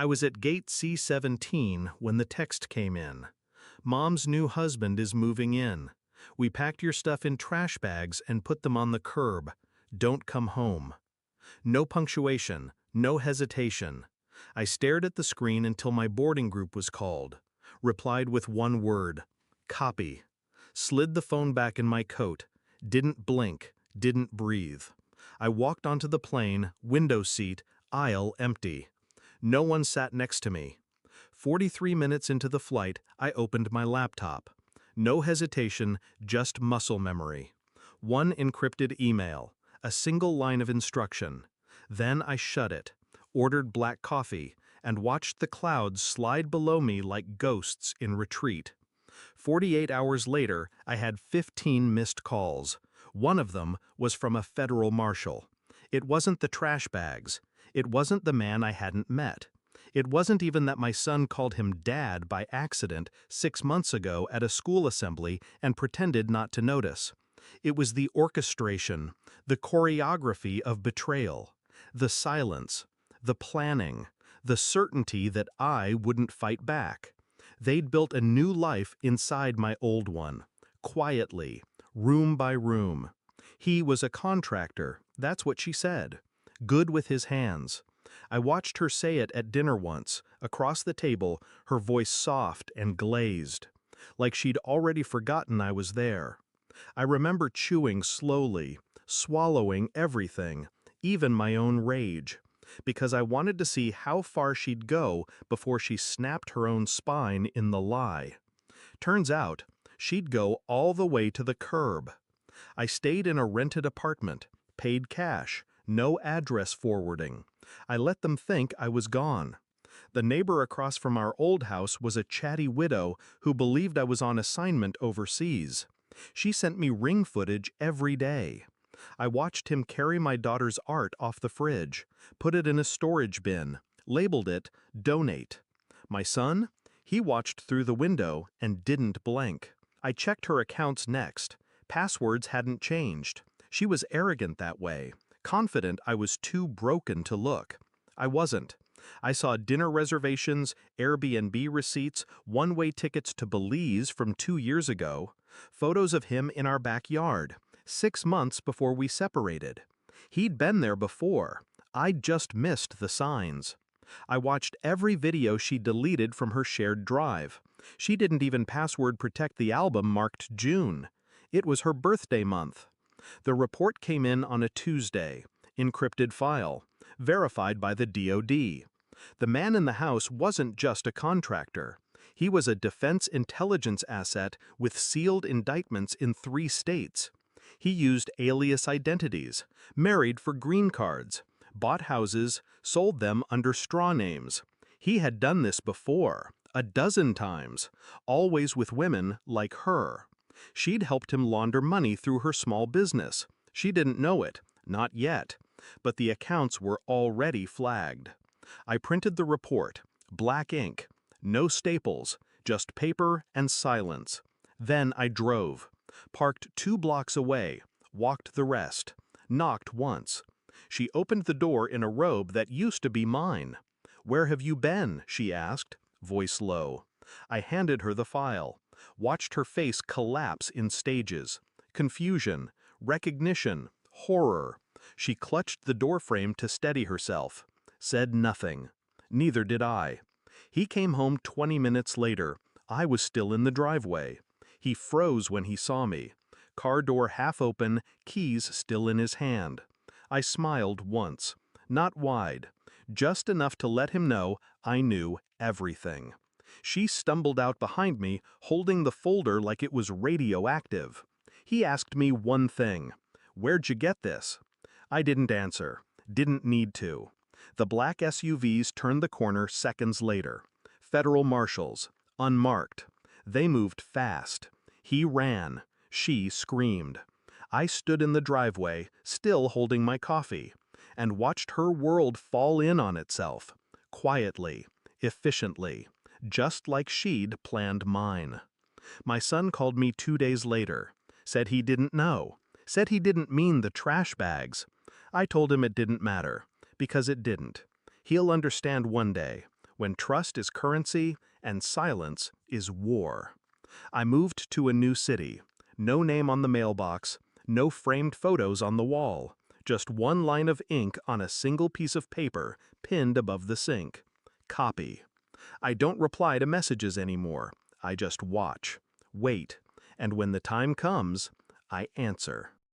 I was at gate C17 when the text came in. Mom's new husband is moving in. We packed your stuff in trash bags and put them on the curb. Don't come home. No punctuation, no hesitation. I stared at the screen until my boarding group was called. Replied with one word. Copy. Slid the phone back in my coat. Didn't blink, didn't breathe. I walked onto the plane, window seat, aisle empty. No one sat next to me. 43 minutes into the flight, I opened my laptop. No hesitation, just muscle memory. One encrypted email, a single line of instruction. Then I shut it, ordered black coffee, and watched the clouds slide below me like ghosts in retreat. 48 hours later, I had 15 missed calls. One of them was from a federal marshal. It wasn't the trash bags. It wasn't the man I hadn't met. It wasn't even that my son called him Dad by accident 6 months ago at a school assembly and pretended not to notice. It was the orchestration, the choreography of betrayal, the silence, the planning, the certainty that I wouldn't fight back. They'd built a new life inside my old one, quietly, room by room. He was a contractor, that's what she said. Good with his hands. I watched her say it at dinner once, across the table, her voice soft and glazed, like she'd already forgotten I was there. I remember chewing slowly, swallowing everything, even my own rage, because I wanted to see how far she'd go before she snapped her own spine in the lie. Turns out, she'd go all the way to the curb. I stayed in a rented apartment, paid cash, no address forwarding. I let them think I was gone. The neighbor across from our old house was a chatty widow who believed I was on assignment overseas. She sent me ring footage every day. I watched him carry my daughter's art off the fridge, put it in a storage bin, labeled it Donate. My son? He watched through the window and didn't blink. I checked her accounts next. Passwords hadn't changed. She was arrogant that way, confident I was too broken to look. I wasn't. I saw dinner reservations, Airbnb receipts, one-way tickets to Belize from 2 years ago, photos of him in our backyard, 6 months before we separated. He'd been there before. I'd just missed the signs. I watched every video she deleted from her shared drive. She didn't even password protect the album marked June. It was her birthday month. The report came in on a Tuesday, encrypted file, verified by the DoD. The man in the house wasn't just a contractor. He was a defense intelligence asset with sealed indictments in 3 states. He used alias identities, married for green cards, bought houses, sold them under straw names. He had done this before, a dozen times, always with women like her. She'd helped him launder money through her small business. She didn't know it, not yet, but the accounts were already flagged. I printed the report, black ink, no staples, just paper and silence. Then I drove, parked 2 blocks away, walked the rest, knocked once. She opened the door in a robe that used to be mine. "Where have you been?" she asked, voice low. I handed her the file, watched her face collapse in stages. Confusion, recognition, horror. She clutched the doorframe to steady herself. Said nothing. Neither did I. He came home 20 minutes later. I was still in the driveway. He froze when he saw me. Car door half open, keys still in his hand. I smiled once. Not wide. Just enough to let him know I knew everything. She stumbled out behind me, holding the folder like it was radioactive. He asked me one thing. "Where'd you get this?" I didn't answer. Didn't need to. The black SUVs turned the corner seconds later. Federal marshals, unmarked. They moved fast. He ran. She screamed. I stood in the driveway, still holding my coffee, and watched her world fall in on itself. Quietly, efficiently, just like she'd planned mine. My son called me 2 days later. Said he didn't know. Said he didn't mean the trash bags. I told him it didn't matter, because it didn't. He'll understand one day. when trust is currency and silence is war. I moved to a new city. No name on the mailbox, no framed photos on the wall, just one line of ink on a single piece of paper pinned above the sink. Copy. I don't reply to messages anymore. I just watch, wait, and when the time comes, I answer.